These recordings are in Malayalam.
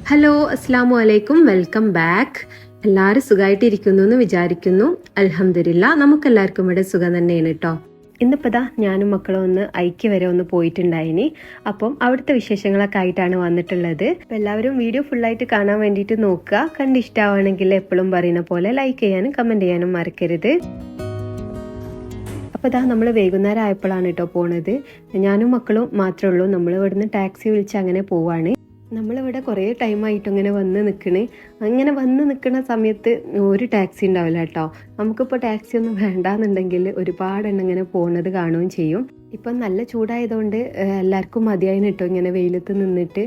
ഹലോ, അസ്സാം വലൈക്കും, വെൽക്കം ബാക്ക്. എല്ലാവരും സുഖമായിട്ടിരിക്കുന്നു എന്ന് വിചാരിക്കുന്നു. അൽഹംദുലില്ലാ, നമുക്കെല്ലാവർക്കും ഇവിടെ സുഖം തന്നെയാണ് കേട്ടോ. ഇന്നിപ്പോൾ ഞാനും മക്കളും ഒന്ന് ഐക്യ വരെ ഒന്ന് പോയിട്ടുണ്ടായിനി. അപ്പം അവിടുത്തെ വിശേഷങ്ങളൊക്കെ ആയിട്ടാണ് വന്നിട്ടുള്ളത്. അപ്പം എല്ലാവരും വീഡിയോ ഫുള്ളായിട്ട് കാണാൻ വേണ്ടിയിട്ട് നോക്കുക. കണ്ടിഷ്ടമാണെങ്കിൽ എപ്പോഴും പറയുന്ന പോലെ ലൈക്ക് ചെയ്യാനും കമൻറ്റ് ചെയ്യാനും മറക്കരുത്. അപ്പോൾ നമ്മൾ വൈകുന്നേരം ആയപ്പോഴാണ് കേട്ടോ പോണത്. ഞാനും മക്കളും മാത്രമേ ഉള്ളൂ. നമ്മൾ ഇവിടുന്ന് ടാക്സി വിളിച്ച് അങ്ങനെ പോവാണ്. നമ്മളിവിടെ കുറേ ടൈമായിട്ട് ഇങ്ങനെ വന്ന് നിൽക്കുന്ന സമയത്ത് ഒരു ടാക്സി ഉണ്ടാവില്ല കേട്ടോ. നമുക്കിപ്പോൾ ടാക്സി ഒന്നും വേണ്ടാന്നുണ്ടെങ്കിൽ ഒരുപാടെണ്ണം ഇങ്ങനെ പോകുന്നത് കാണുകയും ചെയ്യും. ഇപ്പം നല്ല ചൂടായതുകൊണ്ട് എല്ലാവർക്കും മതിയായി കേട്ടോ ഇങ്ങനെ വെയിലത്ത് നിന്നിട്ട്.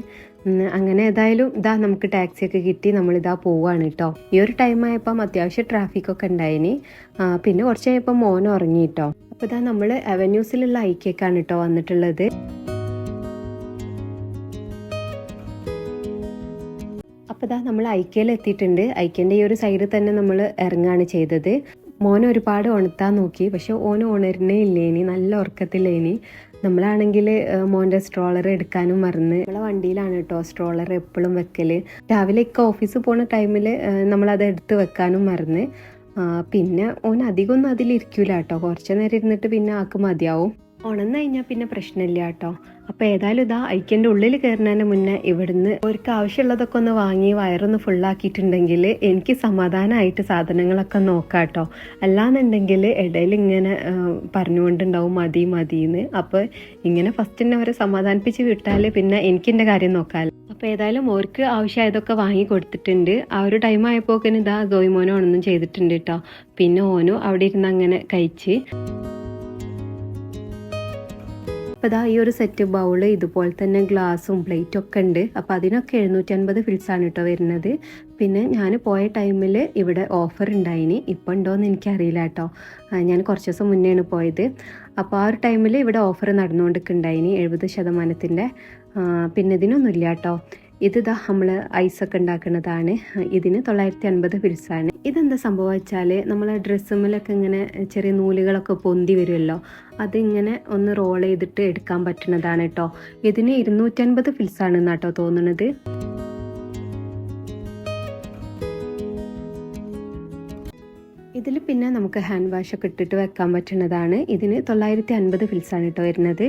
അങ്ങനെ ഏതായാലും നമുക്ക് ടാക്സിയൊക്കെ കിട്ടി, നമ്മളിതാ പോവാണ് കേട്ടോ. ഈ ഒരു ടൈമായപ്പം അത്യാവശ്യം ട്രാഫിക്കൊക്കെ ഉണ്ടായിനി. പിന്നെ കുറച്ച് കഴിഞ്ഞപ്പോൾ മോൻ ഉറങ്ങി കേട്ടോ. അപ്പോൾ നമ്മൾ അവന്യൂസിലുള്ള ഐക്യക്കാണ് കേട്ടോ വന്നിട്ടുള്ളത്. അപ്പോൾ നമ്മൾ ഐക്യയിൽ എത്തിയിട്ടുണ്ട്. ഐക്യൻ്റെ ഈ ഒരു സൈഡിൽ തന്നെ നമ്മൾ ഇറങ്ങുകയാണ് ചെയ്തത്. മോനെ ഒരുപാട് ഉണർത്താൻ നോക്കി, പക്ഷെ ഓന് ഉണരുന്നേ ഇല്ലേനി, നല്ല ഉറക്കത്തില്ലേനി. നമ്മളാണെങ്കിൽ മോൻ്റെ സ്ട്രോളർ എടുക്കാനും മറന്ന്. നമ്മളെ വണ്ടിയിലാണ് കേട്ടോ സ്ട്രോളർ എപ്പോഴും വെക്കൽ. രാവിലെ ഓഫീസിൽ പോകുന്ന ടൈമിൽ നമ്മളത് എടുത്ത് വെക്കാനും മറന്ന്. പിന്നെ ഓൻ അധികം ഒന്നും അതിലിരിക്കൂല കേട്ടോ. കുറച്ച് നേരം ഇരുന്നിട്ട് പിന്നെ ആൾക്ക് മതിയാവും. ഉണർന്നു കഴിഞ്ഞാൽ പിന്നെ പ്രശ്നമില്ല കേട്ടോ. അപ്പോൾ ഏതായാലും ഐക്യൻ്റെ ഉള്ളിൽ കയറുന്നതിന് മുന്നേ ഇവിടുന്ന് അവർക്ക് ആവശ്യമുള്ളതൊക്കെ ഒന്ന് വാങ്ങി വയറൊന്ന് ഫുള്ളാക്കിയിട്ടുണ്ടെങ്കിൽ എനിക്ക് സമാധാനമായിട്ട് സാധനങ്ങളൊക്കെ നോക്കാം കേട്ടോ. അല്ലാന്നുണ്ടെങ്കിൽ ഇടയിൽ ഇങ്ങനെ പറഞ്ഞുകൊണ്ടുണ്ടാവും മതി മതിയെന്ന്. അപ്പോൾ ഇങ്ങനെ ഫസ്റ്റ് തന്നെ അവരെ സമാധാനിപ്പിച്ച് വിട്ടാൽ പിന്നെ എനിക്കെൻ്റെ കാര്യം നോക്കാമല്ലോ. അപ്പോൾ ഏതായാലും ഓർക്ക് ആവശ്യമായതൊക്കെ വാങ്ങി കൊടുത്തിട്ടുണ്ട്. ആ ഒരു ടൈം ആയപ്പോക്കിന് ഗോയിമോനോ ഒന്നും ചെയ്തിട്ടുണ്ട് കേട്ടോ. പിന്നെ ഓനോ അവിടെ ഇരുന്ന് അങ്ങനെ കഴിച്ച്. അപ്പോൾ ഈ ഒരു സെറ്റ് ബൗള്, ഇതുപോലെ തന്നെ ഗ്ലാസും പ്ലേറ്റും ഒക്കെ ഉണ്ട്. അപ്പോൾ അതിനൊക്കെ 750 ഫിൽസാണ് കേട്ടോ വരുന്നത്. പിന്നെ ഞാൻ പോയ ടൈമിൽ ഇവിടെ ഓഫർ ഉണ്ടായിനി. ഇപ്പോൾ ഉണ്ടോയെന്ന് എനിക്കറിയില്ല കേട്ടോ. ഞാൻ കുറച്ച് ദിവസം മുന്നെയാണ് പോയത്. അപ്പോൾ ആ ഒരു ടൈമിൽ ഇവിടെ ഓഫർ നടന്നുകൊണ്ടിരിക്കുന്നുണ്ടായിനി 70%. പിന്നെ ഇതിനൊന്നുമില്ല കേട്ടോ. ഇത് നമ്മൾ ഐസൊക്കെ ഉണ്ടാക്കുന്നതാണ്. ഇതിന് 950 ഫിൽസാണ്. ഇതെന്താ സംഭവം വെച്ചാൽ നമ്മളെ ഡ്രസ്സുമ്മലൊക്കെ ഇങ്ങനെ ചെറിയ നൂലുകളൊക്കെ പൊന്തി വരുമല്ലോ, അതിങ്ങനെ ഒന്ന് റോൾ ചെയ്തിട്ട് എടുക്കാൻ പറ്റുന്നതാണ് കേട്ടോ. ഇതിന് 250 ഫിൽസാണെന്ന് കേട്ടോ തോന്നുന്നത്. ഇതിൽ പിന്നെ നമുക്ക് ഹാൻഡ് വാഷൊക്കെ ഇട്ടിട്ട് വെക്കാൻ പറ്റുന്നതാണ്. ഇതിന് 950 ഫിൽസാണ് കേട്ടോ വരുന്നത്.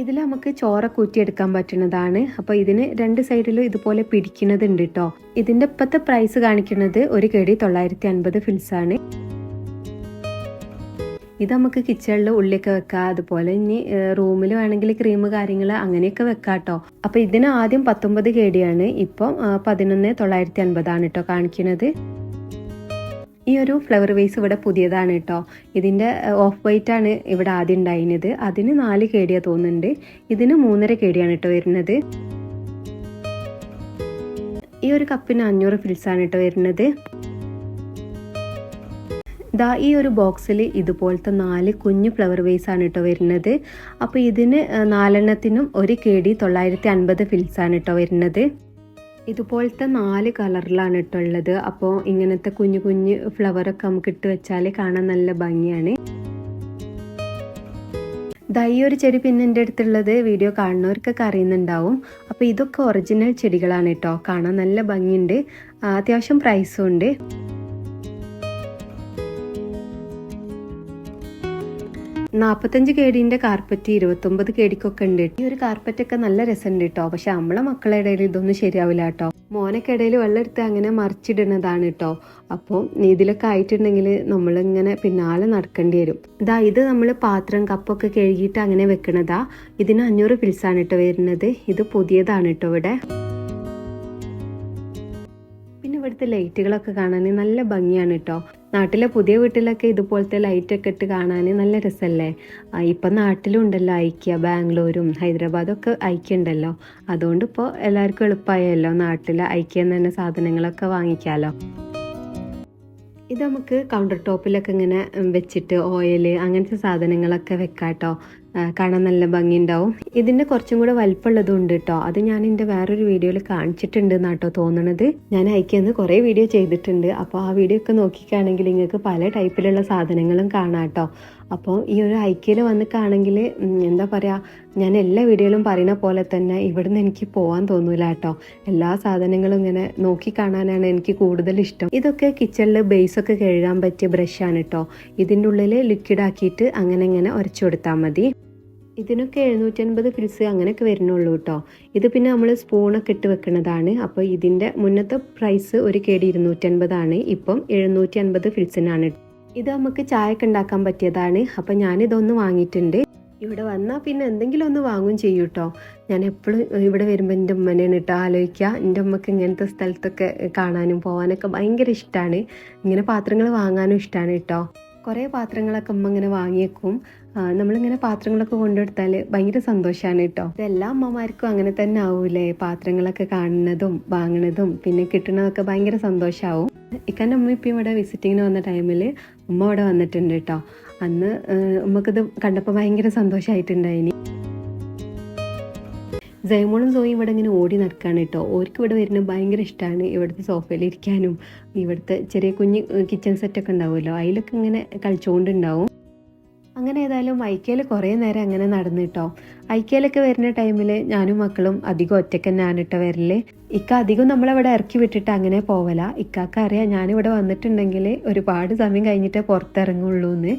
ഇതിൽ നമുക്ക് ചോറൊക്കെ ഊറ്റിയെടുക്കാൻ പറ്റുന്നതാണ്. അപ്പോൾ ഇതിന് രണ്ട് സൈഡിലും ഇതുപോലെ പിടിക്കുന്നതുണ്ട് കേട്ടോ. ഇതിൻ്റെ ഇപ്പോഴത്തെ പ്രൈസ് കാണിക്കുന്നത് ഒരു കെടി 950 ഫിൽസാണ്. ഇത് നമുക്ക് കിച്ചണിൽ ഉള്ളിയൊക്കെ വെക്കാം. അതുപോലെ ഇനി റൂമിൽ വേണമെങ്കിൽ ക്രീം കാര്യങ്ങൾ അങ്ങനെയൊക്കെ വെക്കാം കേട്ടോ. അപ്പോൾ ഇതിന് ആദ്യം 19 കെടിയാണ്, ഇപ്പം 11,950 കേട്ടോ കാണിക്കുന്നത്. ഈ ഒരു ഫ്ലവർ വേസ് ഇവിടെ പുതിയതാണ് കേട്ടോ. ഇതിൻ്റെ ഓഫ് വൈറ്റ് ആണ് ഇവിടെ ആദ്യം ഉണ്ടായിരുന്നത്. അതിന് 4 കെടിയാ തോന്നുന്നുണ്ട്. ഇതിന് 3.5 കെടിയാണ് കേട്ടോ വരുന്നത്. ഈ ഒരു കപ്പിന് 500 ഫിൽസാണ് കേട്ടോ വരുന്നത്. ഈ ഒരു ബോക്സിൽ ഇതുപോലത്തെ 4 കുഞ്ഞു ഫ്ലവർ വേസ് ആണ് കേട്ടോ വരുന്നത്. അപ്പോൾ ഇതിന് 4 എണ്ണത്തിനും 1 കെടി 950 ഫിൽസാണ് കേട്ടോ വരുന്നത്. ഇതുപോലത്തെ 4 കളറിലാണ് കേട്ടോ ഉള്ളത്. അപ്പോൾ ഇങ്ങനത്തെ കുഞ്ഞു കുഞ്ഞു ഫ്ലവറൊക്കെ നമുക്ക് ഇട്ട് വെച്ചാൽ കാണാൻ നല്ല ഭംഗിയാണ്. ഈ ഒരു ചെടി പിന്നെ എൻ്റെ അടുത്തുള്ളത് വീഡിയോ കാണുന്നവർക്കൊക്കെ അറിയുന്നുണ്ടാവും. അപ്പോൾ ഇതൊക്കെ ഒറിജിനൽ ചെടികളാണ് കേട്ടോ. കാണാൻ നല്ല ഭംഗിയുണ്ട്, അത്യാവശ്യം പ്രൈസും ഉണ്ട്. $45 കെടിൻ്റെ കാർപ്പറ്റ് 29 കെടിക്കൊക്കെ ഉണ്ട്. ഈ ഒരു കാർപ്പറ്റൊക്കെ നല്ല രസമുണ്ട് കേട്ടോ. പക്ഷെ നമ്മളെ മക്കളുടെ ഇടയിൽ ഇതൊന്നും ശരിയാവില്ല കേട്ടോ. മോനൊക്കെ ഇടയിൽ വെള്ളം എടുത്ത് അങ്ങനെ മറിച്ചിടുന്നതാണ് കേട്ടോ. അപ്പോൾ ഇതിലൊക്കെ ആയിട്ടുണ്ടെങ്കിൽ നമ്മളിങ്ങനെ പിന്നാലെ നടക്കേണ്ടി വരും. ഇത് നമ്മൾ പാത്രം കപ്പൊക്കെ കഴുകിയിട്ട് അങ്ങനെ വെക്കണതാ. ഇതിന് 500 ഫിൽസാണ് കേട്ടോ വരുന്നത്. ഇത് പുതിയതാണ് കേട്ടോ ഇവിടെ. പിന്നെ ഇവിടുത്തെ ലൈറ്റുകളൊക്കെ കാണാൻ നല്ല ഭംഗിയാണ് കേട്ടോ. നാട്ടിലെ പുതിയ വീട്ടിലൊക്കെ ഇതുപോലത്തെ ലൈറ്റൊക്കെ ഇട്ട് കാണാൻ നല്ല രസമല്ലേ. ഇപ്പം നാട്ടിലും ഉണ്ടല്ലോ ഐക്യ, ബാംഗ്ലൂരും ഹൈദരാബാദും ഒക്കെ ഐക്യ ഉണ്ടല്ലോ. അതുകൊണ്ട് ഇപ്പോൾ എല്ലാവർക്കും എളുപ്പമായല്ലോ നാട്ടിലെ ഐക്യം തന്നെ സാധനങ്ങളൊക്കെ വാങ്ങിക്കാമല്ലോ. ഇത് നമുക്ക് കൗണ്ടർ ടോപ്പിലൊക്കെ ഇങ്ങനെ വെച്ചിട്ട് ഓയിൽ അങ്ങനത്തെ സാധനങ്ങളൊക്കെ വെക്കാം കേട്ടോ. കാണാൻ നല്ല ഭംഗിയുണ്ടാവും. ഇതിൻ്റെ കുറച്ചും കൂടെ വലിപ്പമുള്ളതും ഉണ്ട് കേട്ടോ. അത് ഞാൻ എൻ്റെ വേറൊരു വീഡിയോയിൽ കാണിച്ചിട്ടുണ്ട് എന്നാട്ടോ തോന്നണത്. ഞാൻ ഐക്യന്ന് കുറേ വീഡിയോ ചെയ്തിട്ടുണ്ട്. അപ്പോൾ ആ വീഡിയോ ഒക്കെ നോക്കിക്കുകയാണെങ്കിൽ നിങ്ങൾക്ക് പല ടൈപ്പിലുള്ള സാധനങ്ങളും കാണാം കേട്ടോ. അപ്പോൾ ഈ ഒരു ഐക്യയിൽ വന്നിട്ടാണെങ്കിൽ എന്താ പറയുക, ഞാൻ എല്ലാ വീഡിയോയിലും പറയുന്ന പോലെ തന്നെ ഇവിടുന്ന് എനിക്ക് പോകാൻ തോന്നൂല കേട്ടോ. എല്ലാ സാധനങ്ങളും ഇങ്ങനെ നോക്കി കാണാനാണ് എനിക്ക് കൂടുതൽ ഇഷ്ടം. ഇതൊക്കെ കിച്ചണിൽ ബേസൊക്കെ കഴുകാൻ പറ്റിയ ബ്രഷാണ് കേട്ടോ. ഇതിൻ്റെ ഉള്ളിൽ ലിക്വിഡ് ആക്കിയിട്ട് അങ്ങനെ ഇങ്ങനെ ഉരച്ചു കൊടുത്താൽ മതി. ഇതിനൊക്കെ 750 ഫിൽസ് അങ്ങനെയൊക്കെ വരുന്നുള്ളൂ കേട്ടോ. ഇത് പിന്നെ നമ്മൾ സ്പൂണൊക്കെ ഇട്ട് വെക്കുന്നതാണ്. അപ്പോൾ ഇതിൻ്റെ മുന്നത്തെ പ്രൈസ് ഒരു കേടി 250 ഇപ്പം 750 ഫിൽസിനാണ്. ഇത് നമുക്ക് ചായയൊക്കെ ഉണ്ടാക്കാൻ പറ്റിയതാണ്. അപ്പം ഞാനിതൊന്ന് വാങ്ങിയിട്ടുണ്ട്. ഇവിടെ വന്നാൽ പിന്നെ എന്തെങ്കിലും ഒന്ന് വാങ്ങും ചെയ്യും കേട്ടോ. ഞാൻ എപ്പോഴും ഇവിടെ വരുമ്പോൾ എൻ്റെ ഉമ്മനെയാണ് കേട്ടോ ആലോചിക്കുക. എൻ്റെ ഉമ്മക്ക് ഇങ്ങനത്തെ സ്ഥലത്തൊക്കെ കാണാനും പോകാനൊക്കെ ഭയങ്കര ഇഷ്ടമാണ്. ഇങ്ങനെ പാത്രങ്ങൾ വാങ്ങാനും ഇഷ്ടമാണ് കേട്ടോ. കുറേ പാത്രങ്ങളൊക്കെ ഉമ്മ ഇങ്ങനെ വാങ്ങിയേക്കും. നമ്മളിങ്ങനെ പാത്രങ്ങളൊക്കെ കൊണ്ടുകൊടുത്താൽ ഭയങ്കര സന്തോഷമാണ് കേട്ടോ. ഇതെല്ലാ അമ്മമാർക്കും അങ്ങനെ തന്നെ ആവൂലേ, പാത്രങ്ങളൊക്കെ കാണുന്നതും വാങ്ങണതും പിന്നെ കിട്ടുന്നതൊക്കെ ഭയങ്കര സന്തോഷമാവും. ഇക്കാൻ്റെ ഉമ്മ ഇപ്പം ഇവിടെ വിസിറ്റിങ്ങിന് വന്ന ടൈമിൽ ഉമ്മ ഇവിടെ വന്നിട്ടുണ്ട് കേട്ടോ. അന്ന് ഉമ്മക്കിത് കണ്ടപ്പോൾ ഭയങ്കര സന്തോഷമായിട്ടുണ്ടായിനി. ജയമോളും സോയും ഇവിടെ ഇങ്ങനെ ഓടി നടക്കുകയാണ് കേട്ടോ. ഓർക്ക് ഇവിടെ വരുന്നത് ഭയങ്കര ഇഷ്ടമാണ്. ഇവിടുത്തെ സോഫയിൽ ഇരിക്കാനും ഇവിടുത്തെ ചെറിയ കുഞ്ഞ് കിച്ചൺ സെറ്റൊക്കെ ഉണ്ടാവുമല്ലോ, അതിലൊക്കെ ഇങ്ങനെ കളിച്ചുകൊണ്ടുണ്ടാവും. അങ്ങനെ ഏതായാലും ഐക്യയിൽ കുറേ നേരം അങ്ങനെ നടന്നു കേട്ടോ. ഐക്യയിലൊക്കെ വരുന്ന ടൈമിൽ ഞാനും മക്കളും അധികം ഒറ്റയ്ക്ക് തന്നെയാണ് കേട്ടോ വരല്. ഇക്ക അധികം നമ്മളവിടെ ഇറക്കി വിട്ടിട്ട് അങ്ങനെ പോവല. ഇക്കാക്ക് അറിയാം ഞാനിവിടെ വന്നിട്ടുണ്ടെങ്കിൽ ഒരുപാട് സമയം കഴിഞ്ഞിട്ടേ പുറത്തിറങ്ങുള്ളൂ എന്ന്.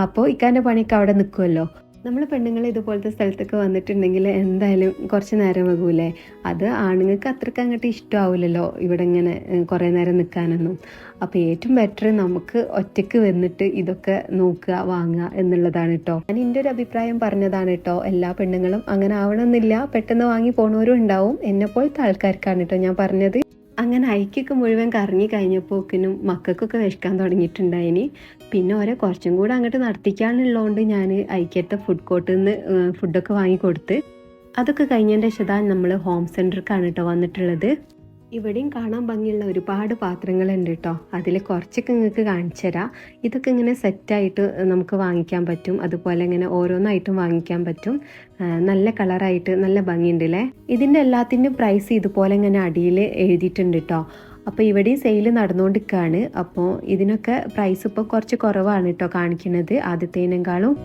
അപ്പോൾ ഇക്കാൻ്റെ പണിയൊക്കെ അവിടെ നിൽക്കുമല്ലോ. നമ്മൾ പെണ്ണുങ്ങൾ ഇതുപോലത്തെ സ്ഥലത്തൊക്കെ വന്നിട്ടുണ്ടെങ്കിൽ എന്തായാലും കുറച്ച് നേരം വൈകൂലേ. അത് ആണുങ്ങൾക്ക് അത്രയ്ക്ക് അങ്ങോട്ട് ഇഷ്ടമാവില്ലല്ലോ ഇവിടെ ഇങ്ങനെ കുറേ നേരം നിൽക്കാനൊന്നും. അപ്പോൾ ഏറ്റവും ബെറ്റർ നമുക്ക് ഒറ്റയ്ക്ക് വന്നിട്ട് ഇതൊക്കെ നോക്കുക വാങ്ങുക എന്നുള്ളതാണ് കേട്ടോ. ഞാൻ എൻ്റെ ഒരു അഭിപ്രായം പറഞ്ഞതാണ് കേട്ടോ. എല്ലാ പെണ്ണുങ്ങളും അങ്ങനെ ആവണമെന്നില്ല, പെട്ടെന്ന് വാങ്ങി പോണവരും ഉണ്ടാവും. എന്നെപ്പോലത്തെ ആൾക്കാർക്കാണ് കേട്ടോ ഞാൻ പറഞ്ഞത്. അങ്ങനെ ഐക്യൊക്കെ മുഴുവൻ കറങ്ങി കഴിഞ്ഞപ്പോക്കിനും മക്കൾക്കൊക്കെ വിശക്കാൻ തുടങ്ങിയിട്ടുണ്ടായിനി. പിന്നെ ഓരോ കുറച്ചും കൂടെ അങ്ങോട്ട് നടത്തിക്കാനുള്ളതുകൊണ്ട് ഞാൻ ഐക്യത്തെ ഫുഡ് കോർട്ടിൽ നിന്ന് ഫുഡൊക്കെ വാങ്ങിക്കൊടുത്ത്. അതൊക്കെ കഴിഞ്ഞതിൻ്റെ ശേഷം നമ്മൾ ഹോം സെൻറ്ററിലേക്കാണ് കേട്ടോ വന്നിട്ടുള്ളത്. ഇവിടെയും കാണാൻ ഭംഗിയുള്ള ഒരുപാട് പാത്രങ്ങളുണ്ട് കേട്ടോ. അതിൽ കുറച്ചൊക്കെ നിങ്ങൾക്ക് കാണിച്ചു തരാം. ഇതൊക്കെ ഇങ്ങനെ സെറ്റായിട്ട് നമുക്ക് വാങ്ങിക്കാൻ പറ്റും. അതുപോലെ ഇങ്ങനെ ഓരോന്നായിട്ടും വാങ്ങിക്കാൻ പറ്റും. നല്ല കളറായിട്ട് നല്ല ഭംഗിയുണ്ട് അല്ലേ. ഇതിൻ്റെ എല്ലാത്തിൻ്റെയും പ്രൈസ് ഇതുപോലെ ഇങ്ങനെ അടിയിൽ എഴുതിയിട്ടുണ്ട് കേട്ടോ. അപ്പോൾ ഇവിടെയും സെയിൽ നടന്നുകൊണ്ടിരിക്കുകയാണ്. അപ്പോൾ ഇതിനൊക്കെ പ്രൈസ് ഇപ്പോൾ കുറച്ച് കുറവാണ് കേട്ടോ കാണിക്കുന്നത് ആദ്യത്തേനേക്കാളും.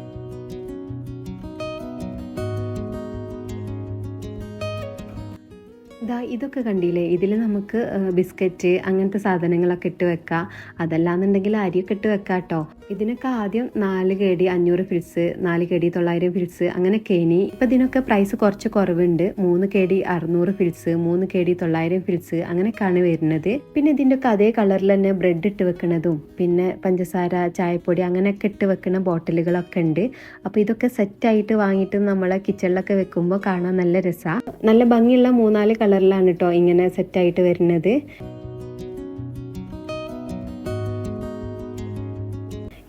ഇതൊക്കെ കണ്ടില്ലേ, ഇതിൽ നമുക്ക് ബിസ്ക്കറ്റ് അങ്ങനത്തെ സാധനങ്ങളൊക്കെ ഇട്ട് വെക്കാം. അതല്ലാന്നുണ്ടെങ്കിൽ അരിയൊക്കെ ഇട്ട് വെക്കാം കേട്ടോ. ഇതിനൊക്കെ ആദ്യം 4 KD 500 ഫിൽസ്, 4 KD 900 ഫിൽസ് അങ്ങനെയൊക്കെ. ഇനി ഇപ്പം ഇതിനൊക്കെ പ്രൈസ് കുറച്ച് കുറവുണ്ട്. 3 KD 600 ഫിൽസ്, 3 KD 900 ഫിൽസ് അങ്ങനെയൊക്കെയാണ് വരുന്നത്. പിന്നെ ഇതിൻ്റെ ഒക്കെ അതേ കളറിൽ തന്നെ ബ്രെഡ് ഇട്ട് വെക്കുന്നതും പിന്നെ പഞ്ചസാര ചായപ്പൊടി അങ്ങനെയൊക്കെ ഇട്ട് വെക്കുന്ന ബോട്ടിലുകളൊക്കെ ഉണ്ട്. അപ്പോൾ ഇതൊക്കെ സെറ്റായിട്ട് വാങ്ങിയിട്ട് നമ്മളെ കിച്ചണിലൊക്കെ വെക്കുമ്പോൾ കാണാൻ നല്ല രസമാണ്. നല്ല ഭംഗിയുള്ള 3-4 കളറിലാണ് കേട്ടോ ഇങ്ങനെ സെറ്റായിട്ട് വരുന്നത്.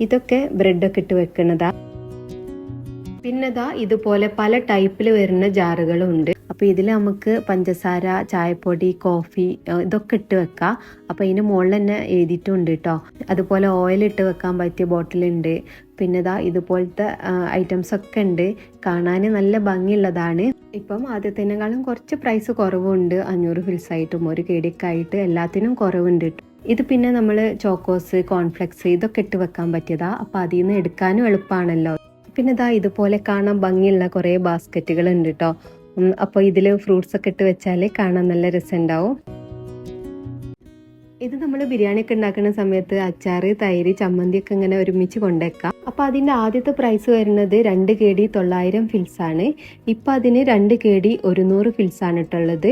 ഇതൊക്കെ ബ്രെഡൊക്കെ ഇട്ട് വെക്കുന്നതാ. പിന്നെതാ ഇതുപോലെ പല ടൈപ്പിൽ വരുന്ന ജാറുകളും ഉണ്ട്. അപ്പോൾ ഇതിൽ നമുക്ക് പഞ്ചസാര ചായപ്പൊടി കോഫി ഇതൊക്കെ ഇട്ട് വെക്കാം. അപ്പോൾ ഇതിന് മുകളിൽ തന്നെ എഴുതിയിട്ടുണ്ട് കേട്ടോ. അതുപോലെ ഓയിൽ ഇട്ട് വെക്കാൻ പറ്റിയ ബോട്ടിലുണ്ട്. പിന്നെ ഇതുപോലത്തെ ഐറ്റംസ് ഒക്കെ ഉണ്ട്. കാണാൻ നല്ല ഭംഗിയുള്ളതാണ്. ഇപ്പം ആദ്യത്തേനേക്കാളും കുറച്ച് പ്രൈസ് കുറവുണ്ട്. 500 ഫിൽസായിട്ടും 1 KD ആയിട്ട് എല്ലാത്തിനും കുറവുണ്ട് കേട്ടോ. ഇത് പിന്നെ നമ്മൾ ചോക്കോസ് കോൺഫ്ലെക്സ് ഇതൊക്കെ ഇട്ട് വെക്കാൻ പറ്റിയതാ. അപ്പോൾ അതിൽ നിന്ന് എടുക്കാനും എളുപ്പമാണല്ലോ. പിന്നെ ഇതുപോലെ കാണാൻ ഭംഗിയുള്ള കുറേ ബാസ്ക്കറ്റുകൾ ഉണ്ട് കേട്ടോ. അപ്പോൾ ഇതിൽ ഫ്രൂട്ട്സ് ഒക്കെ ഇട്ട് വെച്ചാൽ കാണാൻ നല്ല രസമുണ്ടാവും. ഇത് നമ്മൾ ബിരിയാണി ഒക്കെ ഉണ്ടാക്കുന്ന സമയത്ത് അച്ചാറ് തൈര് ചമ്മന്തിയൊക്കെ ഇങ്ങനെ ഒരുമിച്ച് കൊണ്ടുവയ്ക്കാം. അപ്പോൾ അതിൻ്റെ ആദ്യത്തെ പ്രൈസ് വരുന്നത് 2 KD 900 ഫിൽസാണ്. ഇപ്പം അതിന് 2 KD 100 ഫിൽസാണ് ഇട്ടുള്ളത്.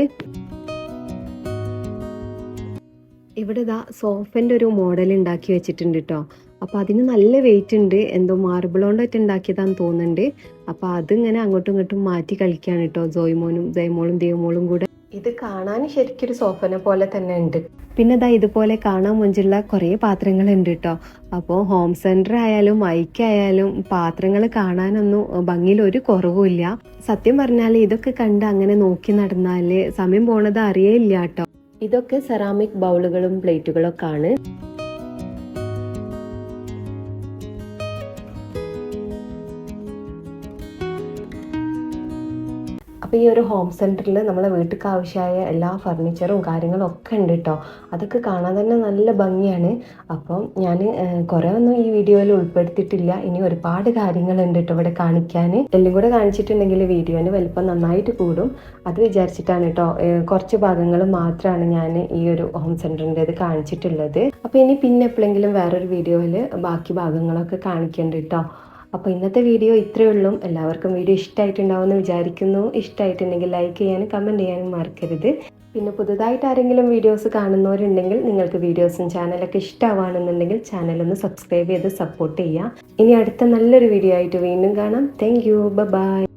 ഇവിടെ സോഫൻ്റെ ഒരു മോഡൽ ഉണ്ടാക്കി വെച്ചിട്ടുണ്ട് കേട്ടോ. അപ്പോൾ അതിന് നല്ല വെയിറ്റ് ഉണ്ട്. എന്തോ മാർബിൾ കൊണ്ടിട്ട് ഉണ്ടാക്കിയതാന്ന് തോന്നുന്നുണ്ട്. അപ്പോൾ അതിങ്ങനെ അങ്ങോട്ടും ഇങ്ങോട്ടും മാറ്റി കളിക്കുകയാണ് കേട്ടോ ജോയ്മോനും ജയമോളും ദേവമോളും കൂടെ. ഇത് കാണാൻ ശരിക്കൊരു സോഫനെ പോലെ തന്നെ ഉണ്ട്. പിന്നെ ഇതുപോലെ കാണാൻ മുഞ്ചുള്ള കുറേ പാത്രങ്ങളുണ്ട് കേട്ടോ. അപ്പോൾ ഹോം സെൻറ്റർ ആയാലും ഐക്യായാലും പാത്രങ്ങൾ കാണാനൊന്നും ഭംഗിയിൽ ഒരു കുറവുമില്ല. സത്യം പറഞ്ഞാൽ ഇതൊക്കെ കണ്ട് അങ്ങനെ നോക്കി നടന്നാൽ സമയം പോണത് അറിയേയില്ല കേട്ടോ. ഇതൊക്കെ സെറാമിക് ബൗളുകളും പ്ലേറ്റുകളും ഒക്കെ ആണ്. അപ്പോൾ ഈ ഒരു ഹോം സെൻറ്ററിൽ നമ്മളെ വീട്ടിലേക്ക് ആവശ്യമായ എല്ലാ ഫർണിച്ചറും കാര്യങ്ങളും ഒക്കെ ഉണ്ട് കേട്ടോ. അതൊക്കെ കാണാൻ തന്നെ നല്ല ഭംഗിയാണ്. അപ്പം ഞാൻ കുറേ ഒന്നും ഈ വീഡിയോയിൽ ഉൾപ്പെടുത്തിയിട്ടില്ല. ഇനി ഒരുപാട് കാര്യങ്ങളുണ്ട് കേട്ടോ ഇവിടെ കാണിക്കാൻ. എല്ലാം കൂടെ കാണിച്ചിട്ടുണ്ടെങ്കിൽ വീഡിയോന് വലിപ്പം നന്നായിട്ട് കൂടും. അത് വിചാരിച്ചിട്ടാണ് കേട്ടോ കുറച്ച് ഭാഗങ്ങൾ മാത്രമാണ് ഞാൻ ഈ ഒരു ഹോം സെൻറ്ററിൻ്റെത് കാണിച്ചിട്ടുള്ളത്. അപ്പോൾ ഇനി പിന്നെ എപ്പോഴെങ്കിലും വേറൊരു വീഡിയോയിൽ ബാക്കി ഭാഗങ്ങളൊക്കെ കാണിക്കേണ്ട കേട്ടോ. അപ്പോൾ ഇന്നത്തെ വീഡിയോ ഇത്രയേ ഉള്ളൂ. എല്ലാവർക്കും വീഡിയോ ഇഷ്ടമായിട്ടുണ്ടാവുമെന്ന് വിചാരിക്കുന്നു. ഇഷ്ടമായിട്ടുണ്ടെങ്കിൽ ലൈക്ക് ചെയ്യാനും കമൻറ്റ് ചെയ്യാനും മറക്കരുത്. പിന്നെ പുതുതായിട്ട് ആരെങ്കിലും വീഡിയോസ് കാണുന്നവരുണ്ടെങ്കിൽ നിങ്ങൾക്ക് വീഡിയോസും ചാനലൊക്കെ ഇഷ്ടമാണെന്നുണ്ടെങ്കിൽ ചാനലൊന്ന് സബ്സ്ക്രൈബ് ചെയ്ത് സപ്പോർട്ട് ചെയ്യുക. ഇനി അടുത്ത നല്ലൊരു വീഡിയോ ആയിട്ട് വീണ്ടും കാണാം. Thank you. ബൈ.